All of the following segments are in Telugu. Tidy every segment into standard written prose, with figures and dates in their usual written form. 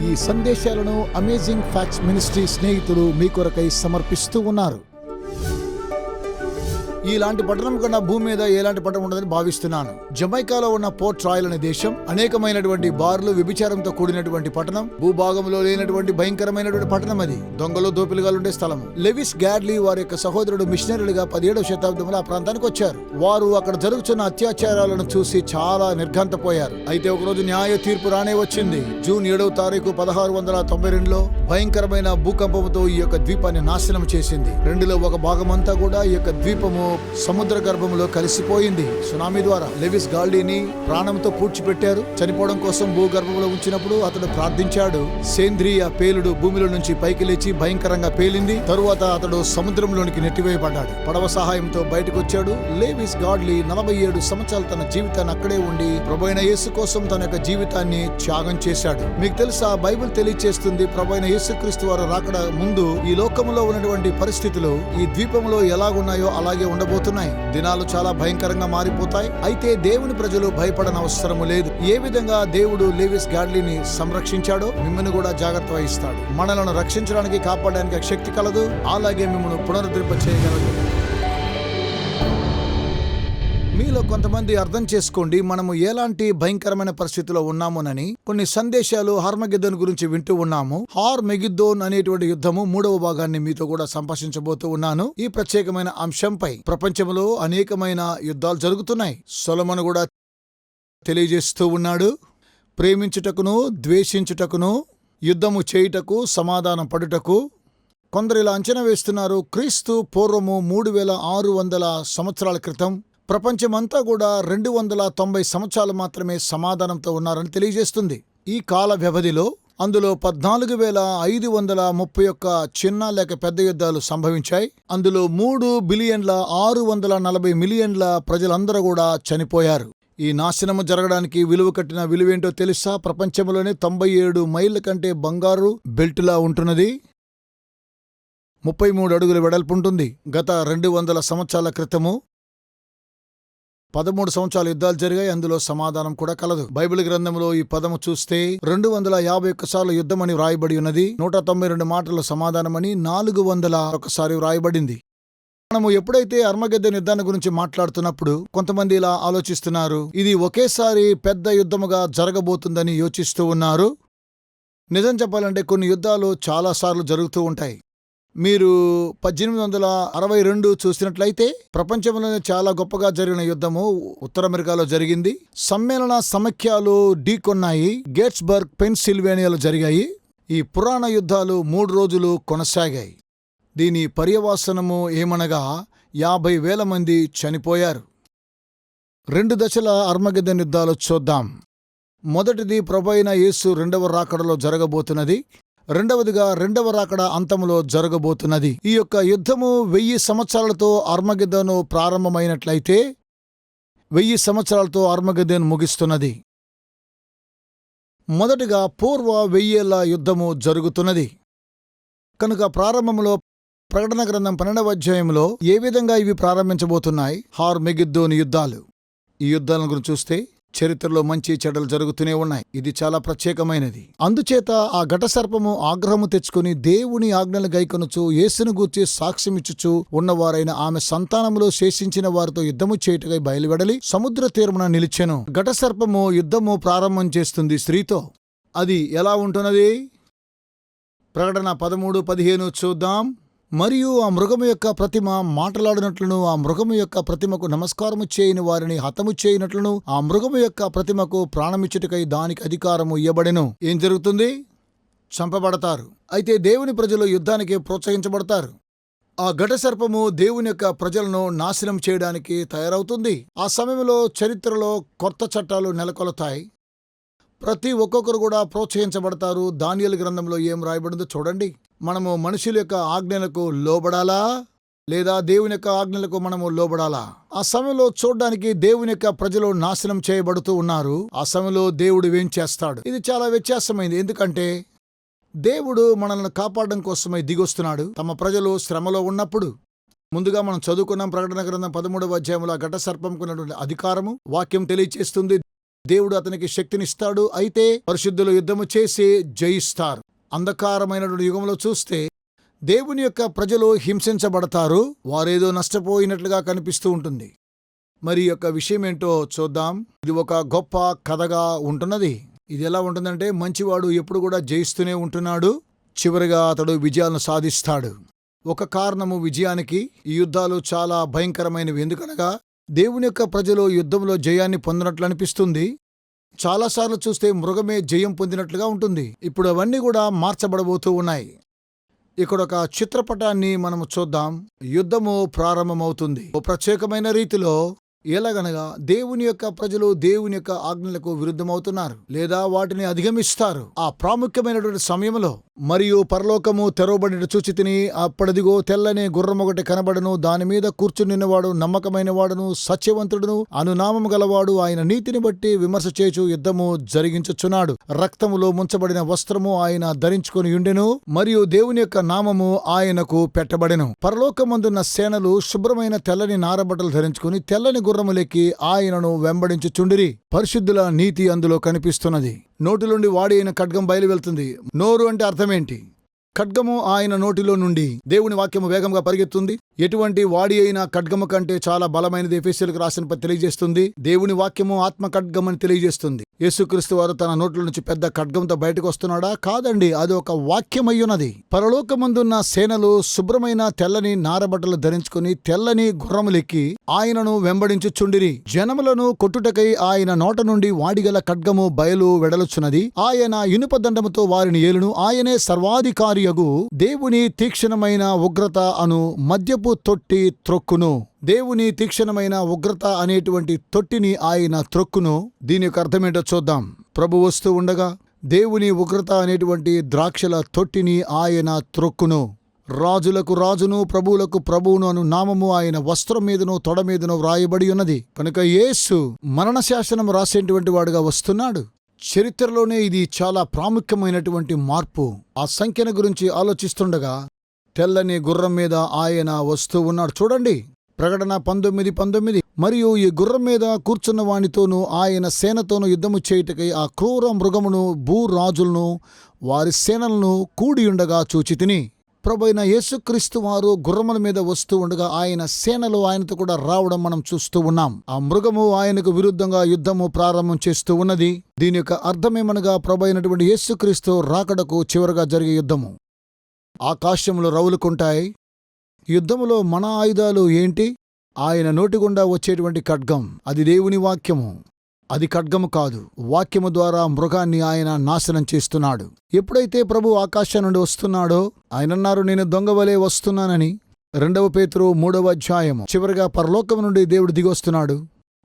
ఈ సందేశాలను అమేజింగ్ ఫ్యాక్ట్స్ మినిస్ట్రీ స్నేహితులు మీ కొరకై సమర్పిస్తూ ఉన్నారు. ఇలాంటి పట్టణం కన్నా భూమి మీద ఎలాంటి పట్టణం ఉండదని భావిస్తున్నాను. జమైకాలో ఉన్న పోర్ట్ రాయల్ అనే దేశం అనేకమైనటువంటి బార్లు, వ్యభిచారంతో కూడినటువంటి పట్టణం, భూభాగంలో లేనటువంటి భయంకరమైనటువంటి పట్టణం. అది దొంగలు, దోపిలిగాలు ఉండే స్థలం. లెవిస్ గ్యాడ్లీ వారి యొక్క సహోదరుడు మిషనరీలుగా 17వ శతాబ్దంలో ఆ ప్రాంతానికి వచ్చారు. వారు అక్కడ జరుగుతున్న అత్యాచారాలను చూసి చాలా నిర్ఘాంతపోయారు. అయితే ఒకరోజు న్యాయ తీర్పు రానే వచ్చింది. జూన్ 7వ తారీఖు 1692లో భయంకరమైన భూకంపంతో ఈ యొక్క ద్వీపాన్ని నాశనం చేసింది. రెండులో ఒక భాగం అంతా కూడా ఈ యొక్క ద్వీపము సముద్ర గర్భంలో కలిసిపోయింది. సునామీ ద్వారా లెవిస్ గాల్డీని ప్రాణంతో పూడ్చిపెట్టారు. చనిపోవడం కోసం భూగర్భంలో ఉంచినప్పుడు అతడు ప్రార్థించాడు. సేంద్రియ పేలుడు భూమిలో నుంచి పైకి లేచి భయంకరంగా పేలింది. తరువాత అతడు సముద్రంలోనికి నెట్టివేయబడ్డాడు. పడవ సహాయంతో బయటకు వచ్చాడు. లెవిస్ గాడ్లీ 47 సంవత్సరాలు తన జీవితాన్ని అక్కడే ఉండి ప్రభువైన యేసు కోసం తన యొక్క జీవితాన్ని త్యాగం చేశాడు. మీకు తెలుసా, బైబిల్ తెలియజేస్తుంది ప్రభువైన యేసుక్రీస్తు వారు రాకడ ముందు ఈ లోకంలో ఉన్నటువంటి పరిస్థితులు ఈ ద్వీపంలో ఎలాగున్నాయో అలాగే ఉండబోతున్నాయి. దినాలు చాలా భయంకరంగా మారిపోతాయి. అయితే దేవుని ప్రజలు భయపడని అవసరము లేదు. ఏ విధంగా దేవుడు లెవిస్ గాడ్లీని సంరక్షించాడో మిమ్మల్ని కూడా జాగ్రత్త వహిస్తాడు. మనలను రక్షించడానికి, కాపాడడానికి శక్తి కలదు. అలాగే మిమ్మల్ని పునరుద్ధరింప చేయగలదు. మీలో కొంతమంది అర్థం చేసుకోండి, మనము ఎలాంటి భయంకరమైన పరిస్థితిలో ఉన్నామోనని. కొన్ని సందేశాలు హార్మగెద్దోన్ గురించి వింటూ ఉన్నాము. హార్మగెద్దోన్ అనేటువంటి యుద్ధము 3వ భాగాన్ని మీతో కూడా సంభాషించబోతూ ఉన్నాను. ఈ ప్రత్యేకమైన అంశంపై ప్రపంచంలో అనేకమైన యుద్ధాలు జరుగుతున్నాయి. సొలొమోను కూడా తెలియజేస్తూ ఉన్నాడు, ప్రేమించుటకును ద్వేషించుటకును, యుద్ధము చేయుటకు, సమాధానం పడుటకు. కొందరు ఇలా అంచనా వేస్తున్నారు, క్రీస్తు పూర్వము 3600 సంవత్సరాల క్రితం ప్రపంచమంతా కూడా 290 సంవత్సరాలు మాత్రమే సమాధానంతో ఉన్నారని తెలియజేస్తుంది. ఈ కాల వ్యవధిలో అందులో 14,531 చిన్న లేక పెద్ద యుద్ధాలు సంభవించాయి. అందులో 3,640,000,000 ప్రజలందరూ కూడా చనిపోయారు. ఈ నాశనము జరగడానికి విలువ కట్టిన విలువేంటో తెలుసా? ప్రపంచంలోనే 97 మైళ్ళ కంటే బంగారు బెల్టులా ఉంటున్నది. 33 అడుగుల వెడల్పు ఉంటుంది. గత 200 సంవత్సరాల క్రితము 13 సంవత్సరాల యుద్ధాలు జరిగాయి. అందులో సమాధానం కూడా కలదు. బైబిల్ గ్రంథంలో ఈ పదము చూస్తే 251 సార్లు యుద్ధమని వ్రాయబడి ఉన్నది. 192 మాటలు సమాధానమని 401 సారి వ్రాయబడింది. మనము ఎప్పుడైతే అర్మగెద్దోన్ యుద్ధాన్ని గురించి మాట్లాడుతున్నప్పుడు కొంతమంది ఇలా ఆలోచిస్తున్నారు, ఇది ఒకేసారి పెద్ద యుద్ధముగా జరగబోతుందని యోచిస్తూ ఉన్నారు. నిజం చెప్పాలంటే కొన్ని యుద్ధాలు చాలా సార్లు జరుగుతూ ఉంటాయి. మీరు 1862 చూసినట్లయితే ప్రపంచంలోనే చాలా గొప్పగా జరిగిన యుద్ధము ఉత్తర అమెరికాలో జరిగింది. సమ్మేళన సమైక్యాలు ఢీకొన్నాయి. గేట్స్బర్గ్, పెన్సిల్వేనియాలో జరిగాయి. ఈ పురాణ యుద్ధాలు 3 రోజులు కొనసాగాయి. దీని పర్యవసానము ఏమనగా 50,000 మంది చనిపోయారు. 2 దశల అర్మగెద్దోన్ యుద్ధాలు చూద్దాం. మొదటిది ప్రభువైన యేసు 2వ రాకడలో జరగబోతున్నది. రెండవదిగా 2వ రాకడ అంతములో జరగబోతున్నది. ఈ యొక్క యుద్ధము 1000 సంవత్సరాలతో అర్మగెద్దోను ప్రారంభమైనట్లయితే 1000 సంవత్సరాలతో అర్మగెద్దోను ముగిస్తున్నది. మొదటిగా పూర్వ 1000 ఏళ్ల యుద్ధము జరుగుతున్నది. కనుక ప్రారంభంలో ప్రకటన గ్రంథం 12వ అధ్యాయంలో ఏ విధంగా ఇవి ప్రారంభించబోతున్నాయి? హార్మగెద్దోను యుద్ధాలు. ఈ యుద్ధాలను గురించి చూస్తే చరిత్రలో మంచి చెడ్డలు జరుగుతూనే ఉన్నాయి. ఇది చాలా ప్రత్యేకమైనది. అందుచేత ఆ ఘటసర్పము ఆగ్రహము తెచ్చుకుని దేవుని ఆజ్ఞలు గైకొనుచు యేసును గూర్చి సాక్ష్యమిచ్చుచు ఉన్నవారైన ఆమె సంతానములో శేషించిన వారితో యుద్ధము చేయుటకై బయలువెడలి సముద్ర తీరమున నిలిచెను. ఘటసర్పము యుద్ధము ప్రారంభం చేస్తుంది స్త్రీతో. అది ఎలా ఉంటున్నది? ప్రకటన 13:15 చూద్దాం. మరియు ఆ మృగము యొక్క ప్రతిమ మాటలాడినట్లును, ఆ మృగము యొక్క ప్రతిమకు నమస్కారము చేయని వారిని హతము చేయనట్లును, ఆ మృగము యొక్క ప్రతిమకు ప్రాణమిచ్చుటకై దానికి అధికారము ఇయ్యబడెను. ఏం జరుగుతుంది? చంపబడతారు. అయితే దేవుని ప్రజలు యుద్ధానికి ప్రోత్సహించబడతారు. ఆ ఘటసర్పము దేవుని యొక్క ప్రజలను నాశనం చేయడానికి తయారవుతుంది. ఆ సమయంలో చరిత్రలో కొత్త చట్టాలు నెలకొల్తాయి. ప్రతి ఒక్కొక్కరు కూడా ప్రోత్సహించబడతారు. దానియేలు గ్రంథంలో ఏం రాయబడిందో చూడండి. మనము మనుషుల యొక్క ఆజ్ఞలకు లోబడాలా లేదా దేవుని యొక్క ఆజ్ఞలకు మనము లోబడాలా? ఆ సమయంలో చూడడానికి దేవుని యొక్క ప్రజలు నాశనం చేయబడుతూ ఉన్నారు. ఆ సమయంలో దేవుడు ఏం చేస్తాడు? ఇది చాలా వ్యత్యాసమైంది. ఎందుకంటే దేవుడు మనల్ని కాపాడడం కోసమై దిగొస్తున్నాడు. తమ ప్రజలు శ్రమలో ఉన్నప్పుడు ముందుగా మనం చదువుకున్నాం. ప్రకటన గ్రంథం 13వ అధ్యాయంలో ఘట సర్పంకున్నటువంటి అధికారము వాక్యం తెలియచేస్తుంది. దేవుడు అతనికి శక్తినిస్తాడు. అయితే పరిశుద్ధులు యుద్ధము చేసి జయిస్తారు. అంధకారమైనటువంటి యుగంలో చూస్తే దేవుని యొక్క ప్రజలు హింసించబడతారు. వారేదో నష్టపోయినట్లుగా కనిపిస్తూ ఉంటుంది. మరి యొక్క విషయం ఏంటో చూద్దాం. ఇది ఒక గొప్ప కథగా ఉంటున్నది. ఇది ఎలా ఉంటుందంటే, మంచివాడు ఎప్పుడు కూడా జయిస్తూనే ఉంటున్నాడు. చివరిగా అతడు విజయాలను సాధిస్తాడు. ఒక కారణము విజయానికి, ఈ యుద్ధాలు చాలా భయంకరమైనవి. ఎందుకనగా దేవుని యొక్క ప్రజలు యుద్ధంలో జయాన్ని పొందినట్లు అనిపిస్తుంది. చాలాసార్లు చూస్తే మృగమే జయం పొందినట్లుగా ఉంటుంది. ఇప్పుడు అవన్నీ కూడా మార్చబడబోతూ ఉన్నాయి. ఇక్కడ ఒక చిత్రపటాన్ని మనము చూద్దాం. యుద్ధము ప్రారంభమవుతుంది. ఓ ప్రత్యేకమైన రీతిలో. ఎలాగనగా దేవుని యొక్క ప్రజలు దేవుని యొక్క ఆజ్ఞలకు విరుద్ధమవుతున్నారు, లేదా వాటిని అధిగమిస్తారు. ఆ ప్రాముఖ్యమైనటువంటి సమయంలో మరియు పరలోకము తెరవబడిన చూచితిని, అప్పటిదిగో తెల్లని గుర్రమొకటి కనబడను, దాని మీద కూర్చునిన్నవాడు నమ్మకమైన వాడును సత్యవంతుడును అనునామము గలవాడు, ఆయన నీతిని బట్టి విమర్శ చేచు యుద్ధము జరిగించుచున్నాడు. రక్తములో ముంచబడిన వస్త్రము ఆయన ధరించుకొని ఉండెను, మరియు దేవుని యొక్క నామము ఆయనకు పెట్టబడెను. పరలోకమందున్న సేనలు శుభ్రమైన తెల్లని నారబట్టలు ధరించుకుని తెల్లని గుర్రములెక్కి ఆయనను వెంబడించుచుండిరి. పరిశుద్ధుల నీతి అందులో కనిపిస్తున్నది. నోటిలోండి వాడి అయిన ఖడ్గం బయలు వెళ్తుంది. నోరు అంటే అర్థమేంటి? ఖడ్గము ఆయన నోటిలో నుండి. దేవుని వాక్యము వేగంగా పరిగెత్తుంది. ఎటువంటి వాడి అయిన ఖడ్గము కంటే చాలా బలమైనది ఎఫెసీయులకు రాసిన పత్రిక తెలియజేస్తుంది. దేవుని వాక్యము ఆత్మ ఖడ్గం అని తెలియజేస్తుంది. యేసుక్రీస్తు వారు తన నోట్ల నుంచి పెద్ద ఖడ్గంతో బయటకు వస్తున్నాడా? కాదండి, అది ఒక వాక్యమయ్యున్నది. పరలోకమందున్న సేనలు శుభ్రమైన తెల్లని నారబట్టలు ధరించుకుని తెల్లని గుర్రములెక్కి ఆయనను వెంబడించుచుండిరి. జనములను కొట్టుటకై ఆయన నోట నుండి వాడిగల ఖడ్గము బయలు వెడలుచున్నది. ఆయన ఇనుప దండముతో వారిని ఏలును. ఆయనే సర్వాధికారియగు దేవుని తీక్షణమైన ఉగ్రత అను మద్యపు తొట్టి త్రొక్కును. దేవుని తీక్షణమైన ఉగ్రత అనేటువంటి తొట్టిని ఆయన త్రొక్కును. దీని యొక్క అర్థమేంటో చూద్దాం. ప్రభు వస్తూ ఉండగా దేవుని ఉగ్రత అనేటువంటి ద్రాక్షల తొట్టిని ఆయన త్రొక్కును. రాజులకు రాజును ప్రభువులకు ప్రభువును అను నామము ఆయన వస్త్రం మీదను తొడ మీదను వ్రాయబడి ఉన్నది. కనుక యేసు మరణ శాసనం రాసేటువంటి వాడుగా వస్తున్నాడు. చరిత్రలోనే ఇది చాలా ప్రాముఖ్యమైనటువంటి మార్పు. ఆ సంఖ్యను గురించి ఆలోచిస్తుండగా తెల్లని గుర్రం మీద ఆయన వస్తూ ఉన్నాడు. చూడండి, ప్రకటన 19:19. మరియు ఈ గుర్రం మీద కూర్చున్న వానితోనూ ఆయన సేనతోనూ యుద్ధము చేయుటకై ఆ క్రూర మృగమును భూరాజులను వారి సేనలను కూడియుండగా చూచితిని. ప్రభువైన యేసుక్రీస్తు వారు గుర్రముల మీద వస్తూ ఉండగా ఆయన సేనలు ఆయనతో కూడా రావడం మనం చూస్తూ ఉన్నాం. ఆ మృగము ఆయనకు విరుద్ధంగా యుద్ధము ప్రారంభం చేస్తూ ఉన్నది. దీని యొక్క అర్థమేమనగా ప్రభు అయినటువంటి యేసుక్రీస్తు రాకడకు చివరగా జరిగే యుద్ధము. ఆకాశములు రవులుకుంటాయి. యుద్ధములో మన ఆయుధాలు ఏంటి? ఆయన నోటిగుండా వచ్చేటువంటి ఖడ్గం. అది దేవుని వాక్యము. అది ఖడ్గము కాదు. వాక్యము ద్వారా మృగాన్ని ఆయన నాశనం చేస్తున్నాడు. ఎప్పుడైతే ప్రభు ఆకాశం నుండి వస్తున్నాడో, ఆయనన్నారు, నేను దొంగవలే వస్తున్నానని. 2 పేతురు 3వ అధ్యాయము. చివరిగా పరలోకం నుండి దేవుడు దిగొస్తున్నాడు.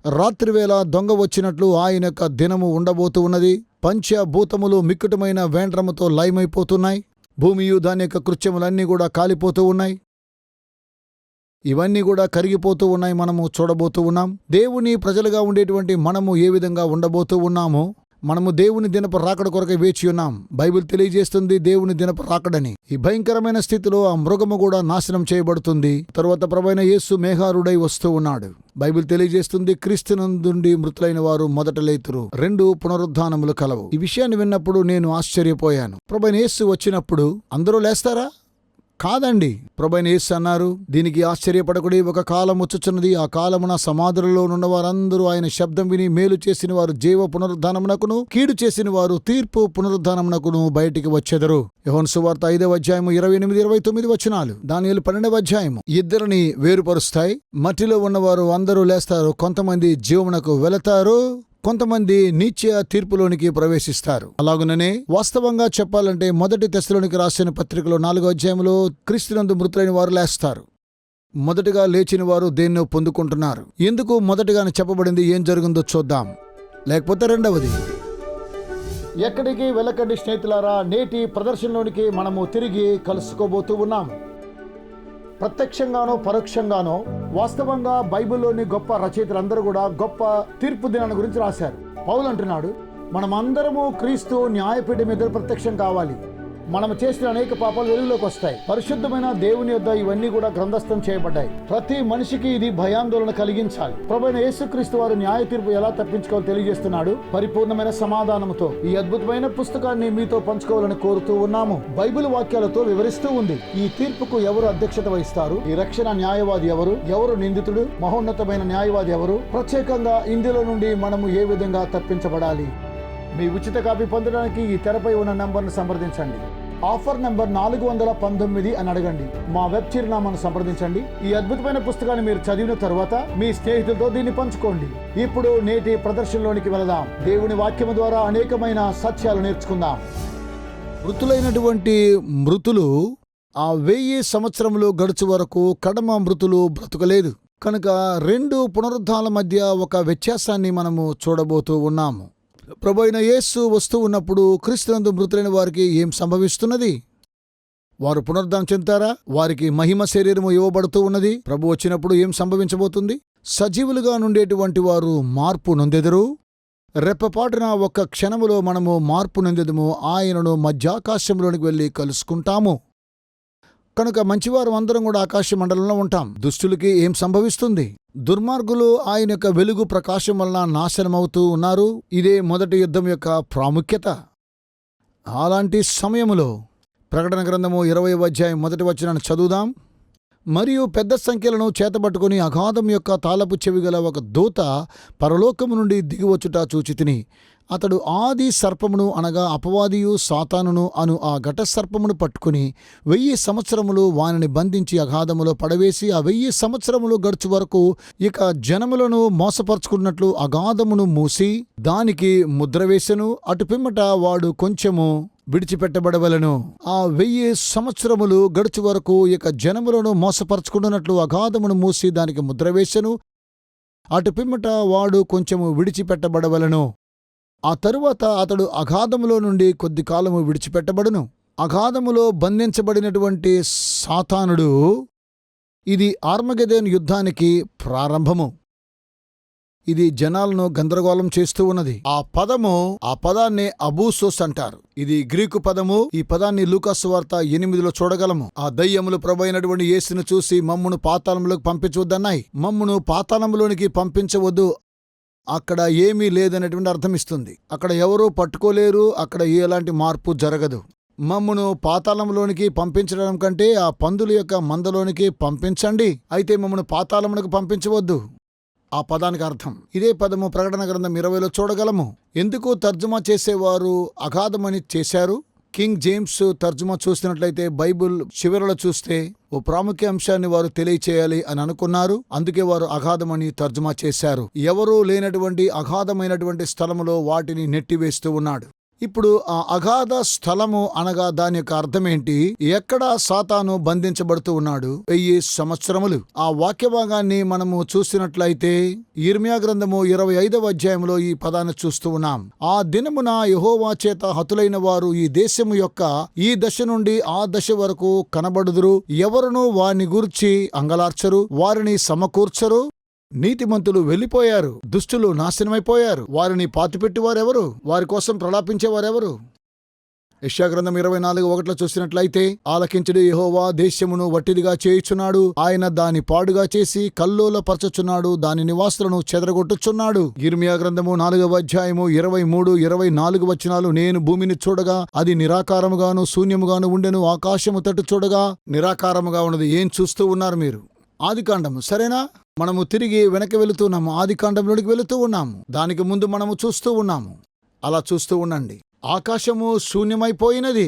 రాత్రివేళ దొంగ వచ్చినట్లు ఆయన యొక్క దినము ఉండబోతూ ఉన్నది. పంచభూతములు మిక్కుటమైన వేండ్రముతో లయమైపోతున్నాయి. భూమియు దాని యొక్క కృత్యములన్నీ కూడా కాలిపోతూ ఉన్నాయి. ఇవన్నీ కూడా కరిగిపోతూ ఉన్నాయి. మనము చూడబోతూ ఉన్నాం. దేవుని ప్రజలుగా ఉండేటువంటి మనము ఏ విధంగా ఉండబోతూ ఉన్నామో, మనము దేవుని దినపు రాకడ కొరకై వేచి ఉన్నాం. బైబిల్ తెలియజేస్తుంది దేవుని దినపు రాకడని. ఈ భయంకరమైన స్థితిలో ఆ మృగము కూడా నాశనం చేయబడుతుంది. తరువాత ప్రభువైన యేసు మేఘారుడై వస్తూ ఉన్నాడు. బైబిల్ తెలియజేస్తుంది క్రీస్తునందుండి మృతులైన వారు మొదట లేతురు. 2 పునరుద్ధానములు కలవు. ఈ విషయాన్ని విన్నప్పుడు నేను ఆశ్చర్యపోయాను. ప్రభువైన యేసు వచ్చినప్పుడు అందరూ లేస్తారా? కాదండి. ప్రభువైన యేసు అన్నారు, దీనికి ఆశ్చర్యపడకుడి, ఒక కాలం వచ్చుచున్నది. ఆ కాలమున సమాధులలో నున్న వారందరూ ఆయన శబ్దం విని మేలు చేసిన వారు జీవ పునరుద్ధానమునకును, కీడు చేసిన వారు తీర్పు పునరుద్ధానమునకును బయటికి వచ్చెదరు. యోహాను సువార్త 5వ అధ్యాయము 28-29 వచనాలు. దానియేలు 12వ అధ్యాయము. ఇద్దరిని వేరుపరుస్తాయి. మట్టిలో ఉన్నవారు అందరూ లేస్తారు. కొంతమంది జీవమునకు వెళతారు, కొంతమంది నిత్య తీర్పులోనికి ప్రవేశిస్తారు. అలాగుననే వాస్తవంగా చెప్పాలంటే మొదటి తెస్సలోనికి రాసిన పత్రికలో 4వ అధ్యాయంలో క్రీస్తునందు మృతులైన వారు లేస్తారు. మొదటిగా లేచిన వారు దేన్నో పొందుకుంటున్నారు. ఎందుకు మొదటిగానే చెప్పబడింది? ఏం జరుగుందో చూద్దాం. లేకపోతే రెండవది. ఎక్కడికి వెళ్ళకండి స్నేహితులారా, నేటి ప్రదర్శనలోనికి మనము తిరిగి కలుసుకోబోతూ ఉన్నాము. ప్రత్యక్షంగానో పరోక్షంగానో వాస్తవంగా బైబిల్లోని గొప్ప రచయితలందరూ కూడా గొప్ప తీర్పు దినాన్ని గురించి రాశారు. పౌలు అంటున్నాడు, మనమందరము క్రీస్తు న్యాయపీఠం ఎదురు ప్రత్యక్షం కావాలి. మనం చేసిన అనేక పాపాలు వెలుగులోకి వస్తాయి. పరిశుద్ధమైన దేవుని యొద్ద ఇవన్నీ కూడా గ్రంథస్థం చేయబడ్డాయి. ప్రతి మనిషికి ఇది భయాందోళన కలిగించాలి. ప్రభువైన యేసుక్రీస్తు వారు న్యాయ తీర్పు ఎలా తప్పించుకోవాలో తెలియజేస్తున్నాడు పరిపూర్ణమైన సమాధానంతో. ఈ అద్భుతమైన పుస్తకాన్ని మీతో పంచుకోవాలని కోరుతూ ఉన్నాము. బైబిల్ వాక్యాలతో వివరిస్తూ ఉంది. ఈ తీర్పుకు ఎవరు అధ్యక్షత వహిస్తారు, ఈ రక్షణ న్యాయవాది ఎవరు, ఎవరు నిందితుడు, మహోన్నతమైన న్యాయవాది ఎవరు, ప్రత్యేకంగా ఇందులో నుండి మనము ఏ విధంగా తప్పించబడాలి. మీ ఉచిత కాపీ పొందడానికి ఈ తెరపై ఉన్న నంబర్ను సంప్రదించండి. ఆఫర్ నంబర్ 419 అని అడగండి. మా వెబ్ చిరునామాను సంప్రదించండి. ఈ అద్భుతమైన పుస్తకాన్ని మీరు చదివిన తర్వాత మీ స్నేహితులతో దీన్ని పంచుకోండి. ఇప్పుడు నేటి ప్రదర్శనలోనికి వెళదాం. దేవుని వాక్యము ద్వారా అనేకమైన సత్యాలు నేర్చుకుందాం. మృతులైనటువంటి మృతులు ఆ 1000 సంవత్సరములు గడుచు వరకు కడమ మృతులు బ్రతుకలేదు. కనుక 2 పునరుద్ధాల మధ్య ఒక వ్యత్యాసాన్ని మనము చూడబోతూ ఉన్నాము. ప్రభువైన యేసు వస్తూ ఉన్నప్పుడు క్రీస్తునందు మృతులైన వారికి ఏం సంభవిస్తున్నది? వారు పునరుద్ధానం చెందుతారా? వారికి మహిమ శరీరము ఇవ్వబడుతూ ఉన్నది. ప్రభు వచ్చినప్పుడు ఏం సంభవించబోతుంది? సజీవులుగా నుండేటువంటి వారు మార్పు నొందెదరు. రెప్పపాటున ఒక్క క్షణములో మనము మార్పు నొందెదము. ఆయనను మధ్యాకాశంలోనికి వెళ్ళి కలుసుకుంటాము. కనుక మంచివారు అందరం కూడా ఆకాశ మండలంలో ఉంటాం. దుష్టులకి ఏం సంభవిస్తుంది? దుర్మార్గులు ఆయన యొక్క వెలుగు ప్రకాశం వలన నాశనమవుతూ ఉన్నారు. ఇదే మొదటి యుద్ధం యొక్క ప్రాముఖ్యత. అలాంటి సమయములో ప్రకటన గ్రంథము 20వ అధ్యాయం 1వ వచనాన్ని చదువుదాం. మరియు పెద్ద సంఖ్యలను చేతబట్టుకుని అగాధం యొక్క తాళపు చెవిగల ఒక దూత పరలోకము నుండి దిగివచ్చుట చూచితిని. అతడు ఆది సర్పమును అనగా అపవాదియు సాతానును అను ఆ ఘట సర్పమును పట్టుకుని 1000 సంవత్సరములు వానిని బంధించి అగాధములో పడవేసి ఆ 1000 సంవత్సరములు గడుచు వరకు ఇక జనములను మోసపరుచుకున్నట్లు అగాధమును మూసి దానికి ముద్ర వేసెను. అటు పిమ్మట వాడు కొంచెము విడిచిపెట్టబడవలను. ఆ 1000 సంవత్సరములు గడుచు వరకు ఇక జనములను మోసపరుచుకున్నట్లు అగాధమును మూసి దానికి ముద్ర వేసెను. అటు పిమ్మట వాడు కొంచెము విడిచిపెట్టబడవలను. ఆ తరువాత అతడు అగాధములో నుండి కొద్ది కాలము విడిచిపెట్టబడును. అగాధములో బంధించబడినటువంటి సాతానుడు ఇది ఆర్మగెదోను యుద్ధానికి ప్రారంభము. ఇది జనాలను గందరగోళం చేస్తూ ఉన్నది. ఆ పదాన్ని అబూసోస్ అంటారు. ఇది గ్రీకు పదము. ఈ పదాన్ని లూకాసు వార్త 8లో చూడగలము. ఆ దయ్యములు ప్రభువైనటువంటి యేసును చూసి మమ్మును పాతాళంలోకి పంపించవద్దన్నాయి. మమ్మును పాతాళంలోనికి పంపించవద్దు, అక్కడ ఏమీ లేదనేటువంటి అర్థమిస్తుంది. అక్కడ ఎవరూ పట్టుకోలేరు, అక్కడ ఎలాంటి మార్పు జరగదు. మమ్మును పాతాళంలోనికి పంపించడం కంటే ఆ పందుల యొక్క మందలోనికి పంపించండి, అయితే మమ్మను పాతాళమునకు పంపించవద్దు. ఆ పదానికి అర్థం ఇదే పదము ప్రకటన గ్రంథం 20లో చూడగలము. ఎందుకు తర్జుమా చేసేవారు అగాధమని చేశారు? కింగ్ జేమ్స్ తర్జుమా చూసినట్లయితే బైబిల్ చివరలో చూస్తే ఓ ప్రాముఖ్య అంశాన్ని వారు తెలియచేయాలి అని అనుకున్నారు. అందుకే వారు అగాధమని తర్జుమా చేశారు. ఎవరూ లేనటువంటి అగాధమైనటువంటి స్థలములో వాటిని నెట్టివేస్తూ ఉన్నాడు. ఇప్పుడు ఆ అగాధ స్థలము అనగా దాని యొక్క అర్థమేంటి? ఎక్కడ సాతాను బంధించబడుతూ ఉన్నాడు? 1000 సంవత్సరములు. ఆ వాక్య భాగాన్ని మనము చూసినట్లయితే యిర్మీయా గ్రంథము 25వ అధ్యాయంలో ఈ పదాన్ని చూస్తూ ఉన్నాం. ఆ దినమున యెహోవా చేత హతులైన వారు ఈ దేశము యొక్క ఈ దశ నుండి ఆ దశ వరకు కనబడుదురు. ఎవరునూ వారిని గూర్చి అంగలార్చరు, వారిని సమకూర్చరు. నీతిమంతులు వెళ్ళిపోయారు, దుష్టులు నాశనమైపోయారు. వారిని పాతిపెట్టివారెవరు? వారి కోసం ప్రలాపించేవారెవరు? యెషయా గ్రంథం 24:1 చూసినట్లయితే ఆలకించుడు, యెహోవా దేశమును వట్టిదిగా చేయుచున్నాడు. ఆయన దాని పాడుగా చేసి కల్లోలపరచుచున్నాడు, దాని నివాసులను చెదరగొట్టుచున్నాడు. యిర్మీయా గ్రంథము 4వ అధ్యాయము 23, 24 వచనాలు. నేను భూమిని చూడగా అది నిరాకారముగాను శూన్యముగాను ఉండెను. ఆకాశము తట్టు చూడగా నిరాకారముగా ఉన్నది. ఏం చూస్తూ ఉన్నారు మీరు? ఆదికాండము, సరేనా? మనము తిరిగి వెనక్కి వెళుతున్నాము. ఆదికాండంలోనికి వెళుతూ ఉన్నాము. దానికి ముందు మనము చూస్తూ ఉన్నాము. అలా చూస్తూ ఉండండి. ఆకాశము శూన్యమైపోయినది,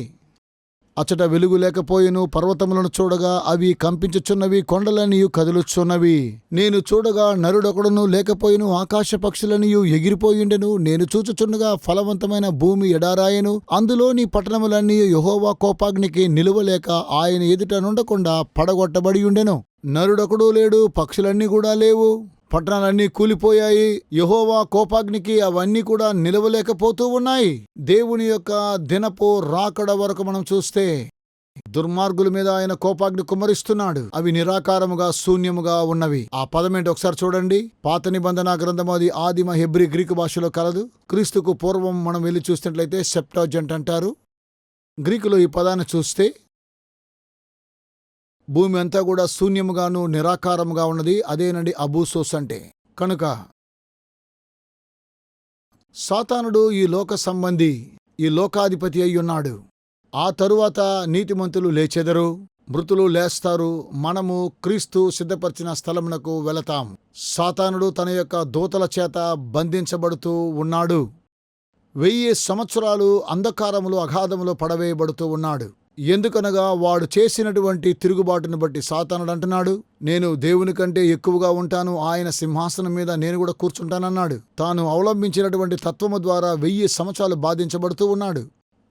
అచ్చట వెలుగు లేకపోయిను. పర్వతములను చూడగా అవి కంపించుచున్నవి, కొండలనియు కదులుచున్నవి. నేను చూడగా నరుడొకడును లేకపోయిను, ఆకాశ పక్షులనియు ఎగిరిపోయిండెను. నేను చూచుచున్నగా ఫలవంతమైన భూమి ఎడారాయను, అందులోని పట్టణములన్నీ యెహోవా కోపాగ్నికి నిలువలేక ఆయన ఎదుట నుండకుండా పడగొట్టబడి ఉండెను. నరుడొకడు లేడు, పక్షులన్నీ కూడా లేవు, పట్టణాలన్నీ కూలిపోయాయి. యెహోవా కోపాగ్నికి అవన్నీ కూడా నిలవలేకపోతూ ఉన్నాయి. దేవుని యొక్క దినపు రాకడ వరకు మనం చూస్తే దుర్మార్గుల మీద ఆయన కోపాగ్ని కుమ్మరిస్తున్నాడు. అవి నిరాకారముగా శూన్యముగా ఉన్నవి. ఆ పదమేంటి ఒకసారి చూడండి. పాత నిబంధన గ్రంథము, అది ఆదిమ హెబ్రీ గ్రీకు భాషలో కలదు. క్రీస్తుకు పూర్వం మనం వెళ్ళి చూసినట్లయితే సెప్టాజెంట్ అంటారు. గ్రీకులో ఈ పదాన్ని చూస్తే భూమి అంతా కూడా శూన్యముగాను నిరాకారముగా ఉన్నది. అదేనండి అబూసోస్ అంటే. కనుక సాతానుడు ఈ లోక సంబంధి, ఈ లోకాధిపతి అయ్యున్నాడు. ఆ తరువాత నీతిమంతులు లేచెదరు, మృతులు లేస్తారు. మనము క్రీస్తు సిద్ధపరిచిన స్థలమునకు వెళతాం. సాతానుడు తన యొక్క దూతల చేత బంధించబడుతూ ఉన్నాడు. 1000 సంవత్సరాలు అంధకారములో అగాధములో పడవేయబడుతూ ఉన్నాడు. ఎందుకనగా వాడు చేసినటువంటి తిరుగుబాటును బట్టి సాతానుడు అంటున్నాడు, నేను దేవుని కంటే ఎక్కువగా ఉంటాను, ఆయన సింహాసనం మీద నేను కూడా కూర్చుంటానన్నాడు. తాను అవలంబించినటువంటి తత్వము ద్వారా 1000 సంవత్సరాలు బాధించబడుతూ ఉన్నాడు.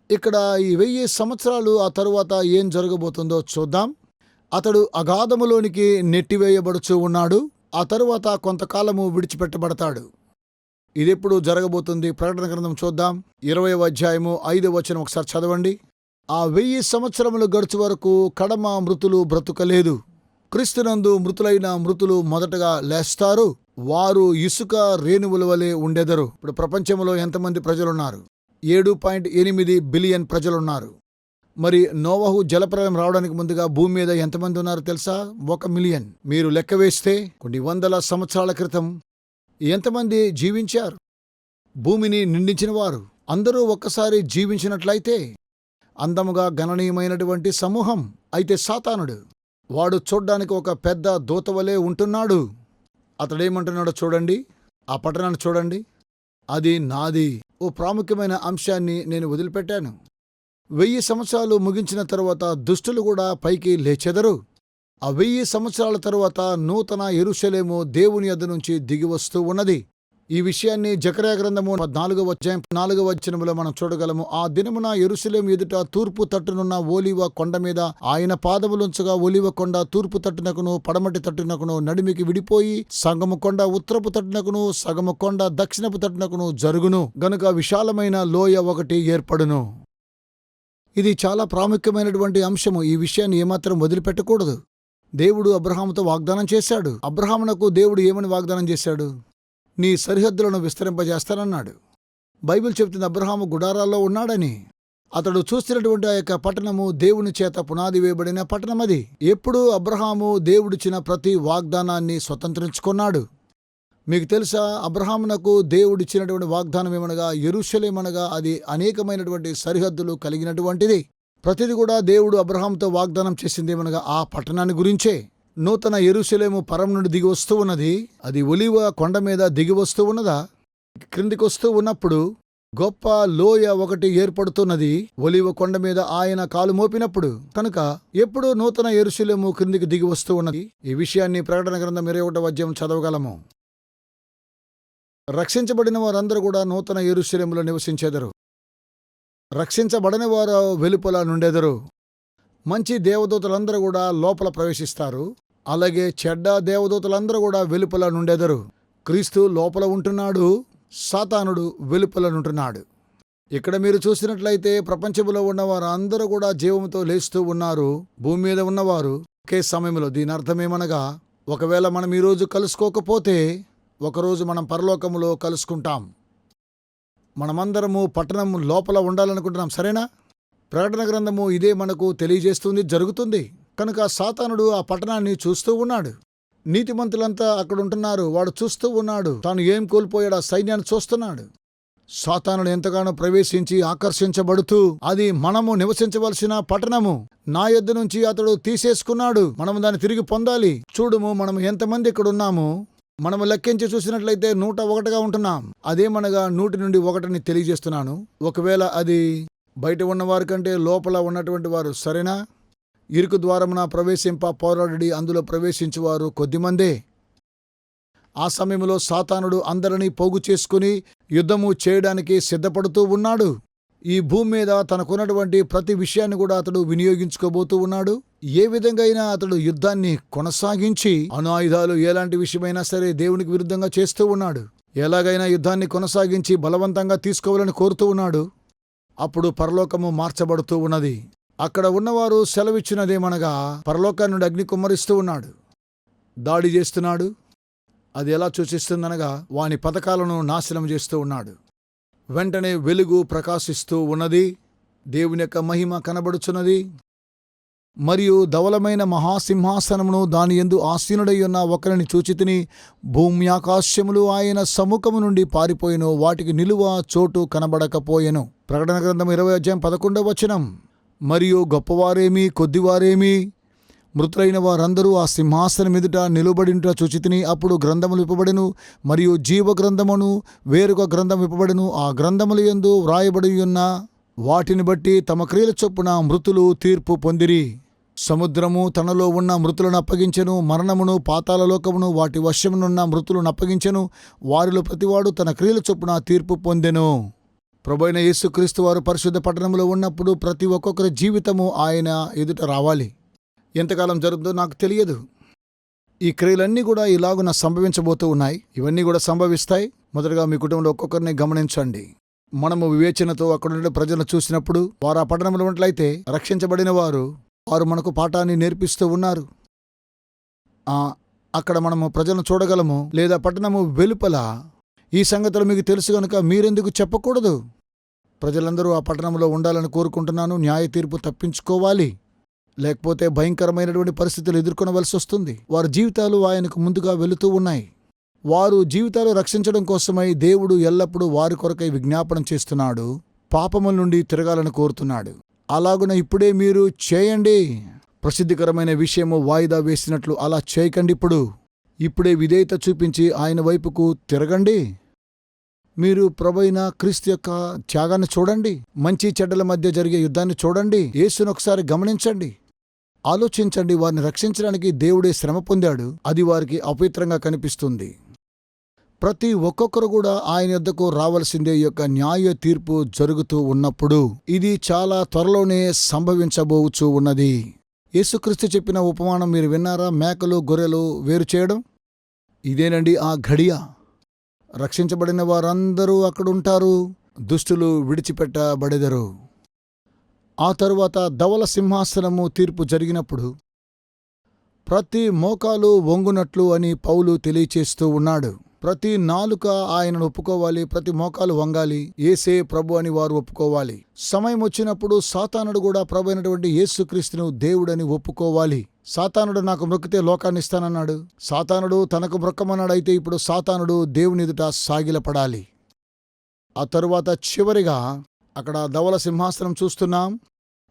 ఇక్కడ ఈ 1000 సంవత్సరాలు ఆ తరువాత ఏం జరగబోతుందో చూద్దాం. అతడు అగాధములోనికి నెట్టివేయబడుచూ ఉన్నాడు. ఆ తరువాత కొంతకాలము విడిచిపెట్టబడతాడు. ఇదెప్పుడు జరగబోతుంది? ప్రకటన గ్రంథం చూద్దాం. 20వ అధ్యాయము 5వ వచనం ఒకసారి చదవండి. ఆ 1000 సంవత్సరములు గడుచు వరకు కడమ మృతులు బ్రతుకలేదు. క్రీస్తునందు మృతులైన మృతులు మొదటగా లేస్తారు. వారు ఇసుక రేణువుల వలె ఉండెదరు. ఇప్పుడు ప్రపంచంలో ఎంతమంది ప్రజలున్నారు? 7.8 బిలియన్ ప్రజలున్నారు. మరి నోవహు జలప్రలయం రావడానికి ముందుగా భూమి మీద ఎంతమంది ఉన్నారు తెలుసా? 1 మిలియన్. మీరు లెక్క వేస్తే కొన్ని వందల సంవత్సరాల క్రితం ఎంతమంది జీవించారు? భూమిని నిండించిన వారు అందరూ ఒక్కసారి జీవించినట్లయితే అందముగా గణనీయమైనటువంటి సమూహం. అయితే సాతానుడు, వాడు చూడ్డానికి ఒక పెద్ద దూతవలే ఉంటున్నాడు. అతడేమంటున్నాడో చూడండి. ఆ పట్టణాన్ని చూడండి. అది నాది. ఓ ప్రాముఖ్యమైన అంశాన్ని నేను వదిలిపెట్టాను. 1000 సంవత్సరాలు ముగించిన తరువాత దుష్టులు కూడా పైకి లేచెదరు. ఆ 1000 సంవత్సరాల తరువాత నూతన యెరూషలేము దేవుని యొద్ద నుంచి దిగివస్తూ ఉన్నది. ఈ విషయాన్ని జకర్యా గ్రంథము 14వ అధ్యాయం 4వ వచనములో మనం చూడగలము. ఆ దినమున యెరూషలేము ఎదుట తూర్పు తట్టునున్న ఓలివ కొండ మీద ఆయన పాదములుంచగా ఒలివ కొండ తూర్పు తట్టునకును పడమటి తట్టునకును నడిమికి విడిపోయి సగము కొండ ఉత్తరపు తట్టునకును సగము కొండ దక్షిణపు తట్టునకును జరుగును. గనుక విశాలమైన లోయ ఒకటి ఏర్పడును. ఇది చాలా ప్రాముఖ్యమైనటువంటి అంశము. ఈ విషయాన్ని ఏమాత్రం వదిలిపెట్టకూడదు. దేవుడు అబ్రహాముతో వాగ్దానం చేశాడు. అబ్రహామునకు దేవుడు ఏమని వాగ్దానం చేశాడు? నీ సరిహద్దులను విస్తరింపజేస్తానన్నాడు. బైబిల్ చెప్తుంది అబ్రహాము గుడారాల్లో ఉన్నాడని. అతడు చూస్తున్నటువంటి ఆ యొక్క పట్టణము దేవుని చేత పునాది వేయబడిన పట్టణమది. ఎప్పుడు అబ్రహాము దేవుడిచ్చిన ప్రతి వాగ్దానాన్ని స్వతంత్రించుకున్నాడు. మీకు తెలుసా, అబ్రహామునకు దేవుడిచ్చినటువంటి వాగ్దానం ఏమనగా యెరూషలేమనగా అది అనేకమైనటువంటి సరిహద్దులు కలిగినటువంటిది. ప్రతిది కూడా దేవుడు అబ్రహాముతో వాగ్దానం చేసిందేమనగా ఆ పట్టణాన్ని గురించే. నూతన యెరూషలేము పరం నుండి దిగి వస్తూ ఉన్నది. అది ఒలివ కొండ మీద దిగి వస్తూ ఉన్నదా? క్రిందికి వస్తూ ఉన్నప్పుడు గొప్ప లోయ ఒకటి ఏర్పడుతున్నది ఒలివ కొండ మీద ఆయన కాలు మోపినప్పుడు. కనుక ఎప్పుడు నూతన యెరూషలేము క్రిందికి దిగి వస్తూ ఉన్నది. ఈ విషయాన్ని ప్రకటన గ్రంథం 21వ అధ్యాయం చదవగలము. రక్షించబడిన వారందరూ కూడా నూతన యెరూషలేములో నివసించెదరు. రక్షించబడని వారు వెలుపల నుండెదరు. మంచి దేవదూతలందరూ కూడా లోపల ప్రవేశిస్తారు. అలాగే చెడ్డ దేవదూతలందరూ కూడా వెలుపల నుండెదరు. క్రీస్తు లోపల ఉంటున్నాడు, సాతానుడు వెలుపల నుంటున్నాడు. ఇక్కడ మీరు చూసినట్లయితే ప్రపంచంలో ఉన్నవారు అందరూ కూడా జీవంతో లేస్తూ ఉన్నారు. భూమి మీద ఉన్నవారు ఒకే సమయంలో. దీని అర్థమేమనగా, ఒకవేళ మనం ఈరోజు కలుసుకోకపోతే ఒకరోజు మనం పరలోకములో కలుసుకుంటాం. మనమందరము పట్టణం లోపల ఉండాలనుకుంటున్నాం, సరేనా? ప్రకటన గ్రంథము ఇదే మనకు తెలియజేస్తుంది, జరుగుతుంది. కనుక సాతానుడు ఆ పట్టణాన్ని చూస్తూ ఉన్నాడు. నీతిమంతులంతా అక్కడుంటున్నారు. వాడు చూస్తూ ఉన్నాడు. తాను ఏం కోల్పోయాడు? ఆ సైన్యాన్ని చూస్తున్నాడు. సాతానుడు ఎంతగానో ప్రవేశించి ఆకర్షించబడుతూ, అది మనము నివసించవలసిన పట్టణము నా యొద్ద నుంచి అతడు తీసేసుకున్నాడు, మనము దాన్ని తిరిగి పొందాలి. చూడుము, మనము ఎంతమంది ఇక్కడ ఉన్నాము. మనము లెక్కించి చూసినట్లయితే 101గా ఉంటున్నాం. అదేమనగా 100 నుండి 1ని తెలియజేస్తున్నాను. ఒకవేళ అది బయట ఉన్నవారి కంటే లోపల ఉన్నటువంటి వారు, సరేనా? ఇరుకు ద్వారమున ప్రవేశింప పోరాడి అందులో ప్రవేశించువారు కొద్దిమందే. ఆ సమయంలో సాతానుడు అందరినీ పోగు చేసుకుని యుద్ధము చేయడానికి సిద్ధపడుతూ ఉన్నాడు. ఈ భూమి మీద తనకున్నటువంటి ప్రతి విషయాన్ని కూడా అతడు వినియోగించుకోబోతూ ఉన్నాడు. ఏ విధంగా అయినా అతడు యుద్ధాన్ని కొనసాగించి అణుఆయుధాలు ఎలాంటి విషయమైనా సరే దేవునికి విరుద్ధంగా చేస్తూ ఉన్నాడు. ఎలాగైనా యుద్ధాన్ని కొనసాగించి బలవంతంగా తీసుకోవాలని కోరుతూ ఉన్నాడు. అప్పుడు పరలోకము మార్చబడుతూ ఉన్నది. అక్కడ ఉన్నవారు సెలవిచ్చినదేమనగా, పరలోకాన్ని నుండి అగ్ని కుమ్మరిస్తూ ఉన్నాడు, దాడి చేస్తున్నాడు. అది ఎలా సూచిస్తుందనగా, వాని పథకాలను నాశనం చేస్తూ ఉన్నాడు. వెంటనే వెలుగు ప్రకాశిస్తూ ఉన్నది. దేవుని యొక్క మహిమ కనబడుచున్నది. మరియు ధవలమైన మహాసింహాసనమును దాని యందు ఆసీనుడై ఉన్న ఒకరిని చూచితిని. భూమి ఆకాశములు ఆయన సముఖము నుండి పారిపోయెను, వాటికి నిలువ చోటు కనబడకపోయెను. ప్రకటన గ్రంథం 20:11. మరియు గొప్పవారేమి కొద్దివారేమి మృతులైన వారందరూ ఆ సింహాసనం ఎదుట నిలువబడింట చూచితిని. అప్పుడు గ్రంథములు విప్పబడెను, మరియు జీవ గ్రంథమును వేరొక గ్రంథం విప్పబడెను. ఆ గ్రంథముల యందు వ్రాయబడి ఉన్న వాటిని బట్టి తమ క్రియల చొప్పున మృతులు తీర్పు పొందిరి. సముద్రము తనలో ఉన్న మృతులను అప్పగించెను, మరణమును పాతాళలోకమును వాటి వశమునున్న మృతులను అప్పగించెను. వారిలో ప్రతివాడు తన క్రియల చొప్పున తీర్పు పొందెను. ప్రభువైన యేసుక్రీస్తు వారు పరిశుద్ధ పట్టణంలో ఉన్నప్పుడు ప్రతి ఒక్కొక్కరి జీవితము ఆయన ఎదుట రావాలి. ఎంతకాలం జరుగుతుందో నాకు తెలియదు. ఈ క్రియలన్నీ కూడా ఇలాగున సంభవించబోతూ ఉన్నాయి. ఇవన్నీ కూడా సంభవిస్తాయి. మొదటగా మీ కుటుంబంలో ఒక్కొక్కరిని గమనించండి. మనము వివేచనతో అక్కడుండే ప్రజలను చూసినప్పుడు వారు ఆ పట్టణంలో ఉన్నట్లయితే రక్షించబడిన వారు మనకు పాఠాన్ని నేర్పిస్తూ ఉన్నారు. అక్కడ మనము ప్రజలను చూడగలము. లేదా పట్టణము వెలుపల ఈ సంగతులు మీకు తెలుసు కనుక మీరెందుకు చెప్పకూడదు? ప్రజలందరూ ఆ పట్టణంలో ఉండాలని కోరుకుంటున్నాను. న్యాయ తీర్పు తప్పించుకోవాలి, లేకపోతే భయంకరమైనటువంటి పరిస్థితులు ఎదుర్కొనవలసి వస్తుంది. వారి జీవితాలు ఆయనకు ముందుగా వెళుతూ ఉన్నాయి. వారు జీవితాలు రక్షించడం కోసమై దేవుడు ఎల్లప్పుడూ వారి కొరకై విజ్ఞాపనం చేస్తున్నాడు. పాపముల నుండి తిరగాలని కోరుతున్నాడు. అలాగున ఇప్పుడే మీరు చేయండి. ప్రసిద్ధికరమైన విషయము వాయిదా వేసినట్లు అలా చేయకండి. ఇప్పుడే విధేయత చూపించి ఆయన వైపుకు తిరగండి. మీరు ప్రభువైన క్రీస్తు యొక్క త్యాగాన్ని చూడండి. మంచి చెడ్డల మధ్య జరిగే యుద్ధాన్ని చూడండి. యేసును ఒకసారి గమనించండి, ఆలోచించండి. వారిని రక్షించడానికి దేవుడే శ్రమ పొందాడు. అది వారికి అపవిత్రంగా కనిపిస్తుంది. ప్రతి ఒక్కొక్కరు కూడా ఆయన యొద్దకు రావలసిందే. ఈ యొక్క న్యాయ తీర్పు జరుగుతూ ఉన్నప్పుడు ఇది చాలా త్వరలోనే సంభవించబోచూ ఉన్నది. యేసుక్రీస్తు చెప్పిన ఉపమానం మీరు విన్నారా? మేకలు గొర్రెలు వేరు చేయడం. ఇదేనండి ఆ ఘడియ. రక్షించబడిన వారందరూ అక్కడుంటారు, దుష్టులు విడిచిపెట్టబడెదరు. ఆ తరువాత ధవల సింహాసనము తీర్పు జరిగినప్పుడు ప్రతి మోకాలు వంగునట్లు అని పౌలు తెలియచేస్తూ ఉన్నాడు. ప్రతి నాలుక ఆయనను ఒప్పుకోవాలి, ప్రతి మోకాలు వంగాలి, యేసే ప్రభు అని వారు ఒప్పుకోవాలి. సమయం వచ్చినప్పుడు సాతానుడు కూడా ప్రభు అయినటువంటి యేసుక్రీస్తును దేవుడని ఒప్పుకోవాలి. సాతానుడు నాకు మొక్కితే లోకాన్ని ఇస్తానన్నాడు. సాతానుడు తనకు మొక్కమన్నాడు. అయితే ఇప్పుడు సాతానుడు దేవుని ఎదుట సాగిలపడాలి. ఆ తరువాత చివరిగా అక్కడ ధవల సింహాసనం చూస్తున్నాం.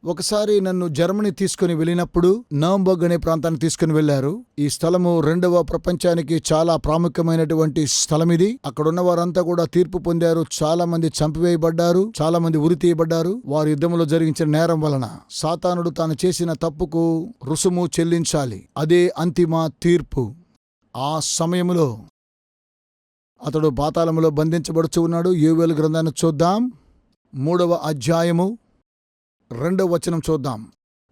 ఒకసారి నన్ను జర్మనీ తీసుకుని వెళ్ళినప్పుడు నర్ంబర్గ్ అనే ప్రాంతాన్ని తీసుకుని వెళ్లారు. ఈ స్థలము రెండవ ప్రపంచానికి చాలా ప్రాముఖ్యమైనటువంటి స్థలం ఇది. అక్కడున్న వారంతా కూడా తీర్పు పొందారు. చాలా మంది చంపివేయబడ్డారు, చాలా మంది ఉరి తీయబడ్డారు. వారి యుద్ధంలో జరిగించిన నేరం వలన సాతానుడు తాను చేసిన తప్పుకు రుసుము చెల్లించాలి. అదే అంతిమ తీర్పు. ఆ సమయంలో అతడు పాతాళములో బంధించబడుచు ఉన్నాడు. యోవేలు గ్రంథాన్ని చూద్దాం. 3వ అధ్యాయము 2వ వచనం చూద్దాం.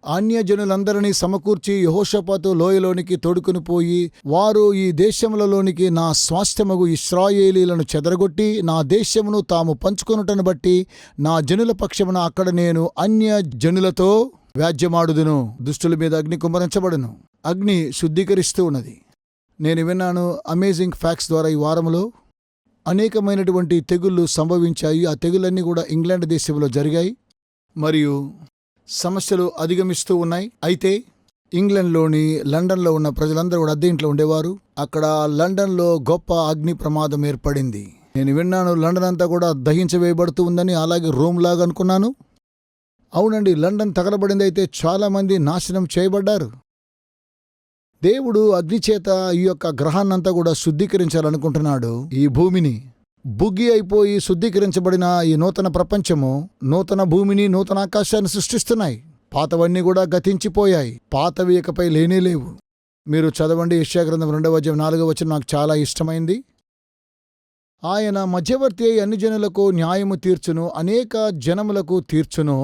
అన్యజనులందరినీ సమకూర్చి యెహోషాపాతు లోయలోనికి తోడుకుని పోయి, వారు ఈ దేశములలోనికి నా స్వాస్థ్యమగు ఇశ్రాయేలీలను చెదరగొట్టి నా దేశమును తాము పంచుకొనుటను బట్టి నా జనుల పక్షమున అక్కడ నేను అన్య జనులతో వ్యాజ్యమాడుదును. దుష్టుల మీద అగ్ని కుమ్మరించబడును. అగ్ని శుద్ధీకరిస్తూ ఉన్నది. నేను విన్నాను అమేజింగ్ ఫ్యాక్ట్స్ ద్వారా ఈ వారంలో అనేకమైనటువంటి తెగుళ్ళు సంభవించాయి. ఆ తెగుళ్ళన్నీ కూడా ఇంగ్లాండ్ దేశంలో జరిగాయి మరియు సమస్యలు అధిగమిస్తూ ఉన్నాయి. అయితే ఇంగ్లాండ్లోని లండన్లో ఉన్న ప్రజలందరూ కూడా అద్దె ఇంట్లో ఉండేవారు. అక్కడ లండన్లో గొప్ప అగ్ని ప్రమాదం ఏర్పడింది. నేను విన్నాను లండన్ అంతా కూడా దహించవేయబడుతూ ఉందని. అలాగే రోమ్ లాగా అనుకున్నాను. అవునండి, లండన్ తగలబడింది. అయితే చాలామంది నాశనం చేయబడ్డారు. దేవుడు అగ్నిచేత ఈ యొక్క గ్రహాన్నంతా కూడా శుద్ధీకరించాలనుకుంటున్నాడు. ఈ భూమిని బుగ్గి అయిపోయి శుద్ధీకరించబడిన ఈ నూతన ప్రపంచము నూతన భూమిని నూతన ఆకాశాన్ని సృష్టిస్తున్నాయి. పాతవన్నీ కూడా గతించిపోయాయి. పాతవి ఇకపై లేనేలేవు. మీరు చదవండి యెషయా గ్రంథం 2వ అధ్యాయం 4వ వచనం నాకు చాలా ఇష్టమైంది. ఆయన మధ్యవర్తి అయి అన్ని జనులకు న్యాయము తీర్చును, అనేక జనములకు తీర్చును.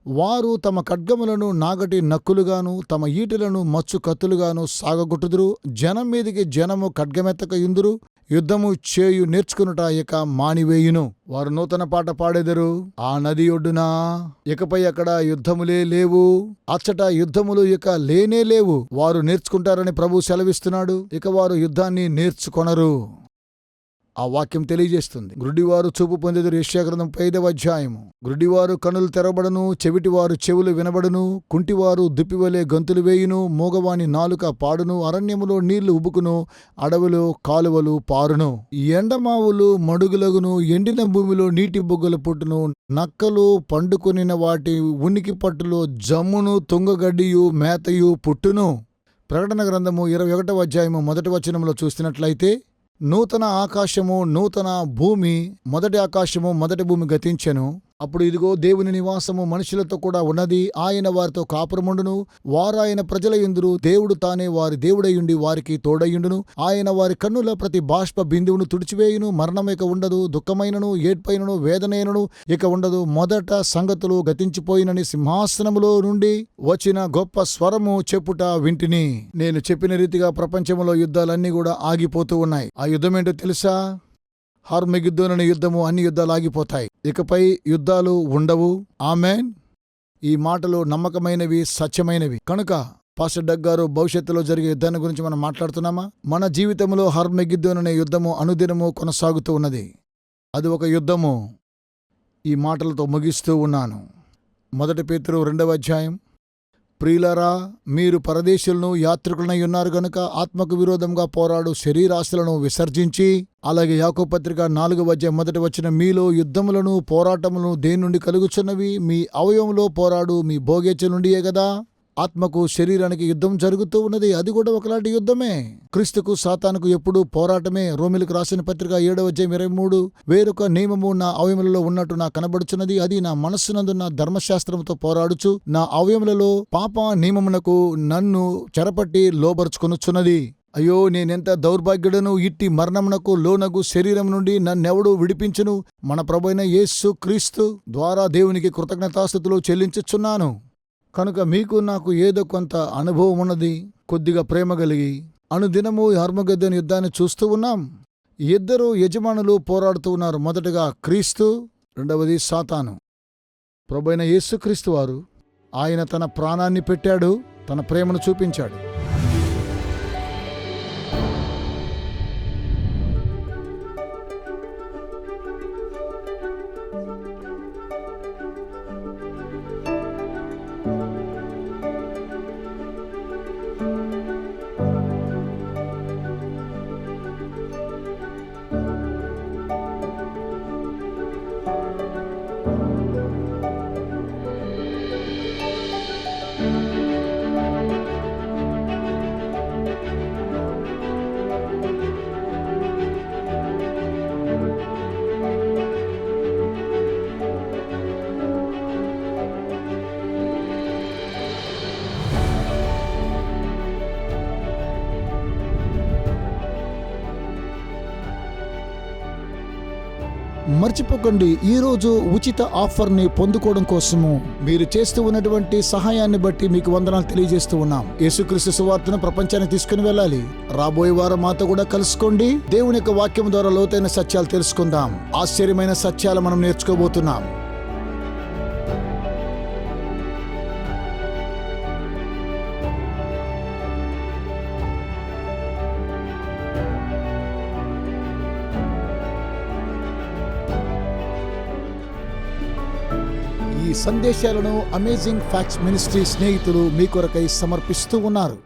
వారు తమ ఖడ్గములను నాగటి నక్కులుగాను తమ ఈటెలను మచ్చు కత్తులుగాను సాగగొట్టుదురు. జనం మీదికి జనము ఖడ్గమెత్తక యుందురు. యుద్ధము చేయు నేర్చుకునుట ఇక మానివేయును. వారు నూతన పాట పాడెదరు. ఆ నది ఒడ్డున ఇకపై అక్కడ యుద్ధములే లేవు, అచ్చట యుద్ధములు ఇక లేనే లేవు. వారు నేర్చుకుంటారని ప్రభు సెలవిస్తున్నాడు. ఇక వారు యుద్ధాన్ని నేర్చుకొనరు. ఆ వాక్యం తెలియజేస్తుంది. గ్రుడ్డివారు చూపు పొందెదరు, యెషయా గ్రంథం 5వ అధ్యాయము. గ్రుడ్డివారు కనులు తెరబడును, చెవిటివారు చెవులు వినబడును, కుంటివారు దుప్పివలే గంతులు వేయును, మూగవాని నాలుక పాడును, అరణ్యములో నీళ్లు ఉబుకును, అడవిలో కాలువలు పారును, ఎండమావులు మడుగులగును, ఎండిన భూమిలో నీటి బొగ్గలు పుట్టును, నక్కలు పండుకొనిన వాటి ఉనికి పట్టులో జమ్మును తుంగగడ్డియు మేతయు పుట్టును. ప్రకటన గ్రంథము 21వ అధ్యాయము 1వ వచనంలో చూసినట్లయితే, నూతన ఆకాశము నూతన భూమి, మొదటి ఆకాశము మొదటి భూమి గతించెను. అప్పుడు ఇదిగో దేవుని నివాసము మనుషులతో కూడా ఉన్నది. ఆయన వారితో కాపురముండును, వారాయన ప్రజల యందురు. దేవుడు తానే వారి దేవుడయుండి వారికి తోడయుండును. ఆయన వారి కన్నుల ప్రతి బాష్ప బిందువును తుడిచివేయును. మరణం ఇక ఉండదు, దుఃఖమైనను ఏడ్పైనను వేదనైనను ఇక ఉండదు. మొదట సంగతులు గతించిపోయినని సింహాసనములో నుండి వచ్చిన గొప్ప స్వరము చెప్పుట వింటిని. నేను చెప్పిన రీతిగా ప్రపంచంలో యుద్ధాలన్నీ కూడా ఆగిపోతూ ఉన్నాయి. ఆ యుద్ధమేంటో తెలుసా? హర్మగిద్దోను అనే యుద్ధము. అన్ని యుద్ధాలు ఆగిపోతాయి. ఇకపై యుద్ధాలు ఉండవు. ఆమేన్. ఈ మాటలు నమ్మకమైనవి, సత్యమైనవి. కనుక పాస్టర్ డగ్ గారు, భవిష్యత్తులో జరిగే యుద్ధాన్ని గురించి మనం మాట్లాడుతున్నామా? మన జీవితంలో హర్మగిద్దోను అనే యుద్ధము అనుదినము కొనసాగుతూ ఉన్నది. అది ఒక యుద్ధము. ఈ మాటలతో ముగిస్తూ ఉన్నాను. 1 పేతురు 2వ అధ్యాయం. ప్రియులారా, మీరు పరదేశులను యాత్రికులనై ఉన్నారు గనుక ఆత్మకు విరోధంగా పోరాడు శరీరాశలను విసర్జించి, అలాగే యాకోబు పత్రిక 4వ అధ్యాయం 1వ వచనం, మీలో యుద్ధములను పోరాటములను దేని నుండి కలుగుచున్నవి? మీ అవయవంలో పోరాడు మీ భోగేచ్ఛ నుండియే గదా. ఆత్మకు శరీరానికి యుద్ధం జరుగుతూ ఉన్నది. అది కూడా ఒకలాంటి యుద్ధమే. క్రీస్తుకు సాతానుకు ఎప్పుడూ పోరాటమే. రోమిలకు రాసిన పత్రిక 7వ అధ్యాయం 23, వేరొక నియమము నా అవయములలో ఉన్నట్టు నాకు కనబడుచున్నది. అది నా మనస్సునందు నా ధర్మశాస్త్రముతో పోరాడుచు నా అవయములలో పాప నియమమునకు నన్ను చెరపట్టి లోబరుచుకొనుచున్నది. అయ్యో, నేనెంత దౌర్భాగ్యుడను! ఇట్టి మరణమునకు లోనగు శరీరం నుండి నన్నెవడు విడిపించును? మన ప్రభువైన యేసు క్రీస్తు ద్వారా దేవునికి కృతజ్ఞతాస్తుతులు చెల్లించుచున్నాను. కనుక మీకు నాకు ఏదో కొంత అనుభవం ఉన్నది. కొద్దిగా ప్రేమ కలిగి అనుదినము హర్మగిద్దోను యుద్ధాన్ని చూస్తూ ఉన్నాం. ఇద్దరు యజమానులు పోరాడుతూ ఉన్నారు. మొదటగా క్రీస్తు, రెండవది సాతాను. ప్రభువైన యేసుక్రీస్తు వారు, ఆయన తన ప్రాణాన్ని పెట్టాడు, తన ప్రేమను చూపించాడు. మర్చిపోకండి, ఈరోజు ఉచిత ఆఫర్ని పొందుకోవడం కోసము మీరు చేస్తూ ఉన్నటువంటి సహాయాన్ని బట్టి మీకు వందనాలు తెలియజేస్తూ ఉన్నాం. యేసుక్రీస్తు సువార్తను ప్రపంచానికి తీసుకుని వెళ్ళాలి. రాబోయే వారం మాతో కూడా కలుసుకోండి. దేవుని యొక్క వాక్యం ద్వారా లోతైన సత్యాలు తెలుసుకుందాం. ఆశ్చర్యమైన సత్యాలు మనం నేర్చుకోబోతున్నాం. ఈ సందేశాలను అమేజింగ్ ఫ్యాక్ట్స్ మినిస్ట్రీ స్నేహితులు మీ కొరకై సమర్పిస్తూ ఉన్నారు.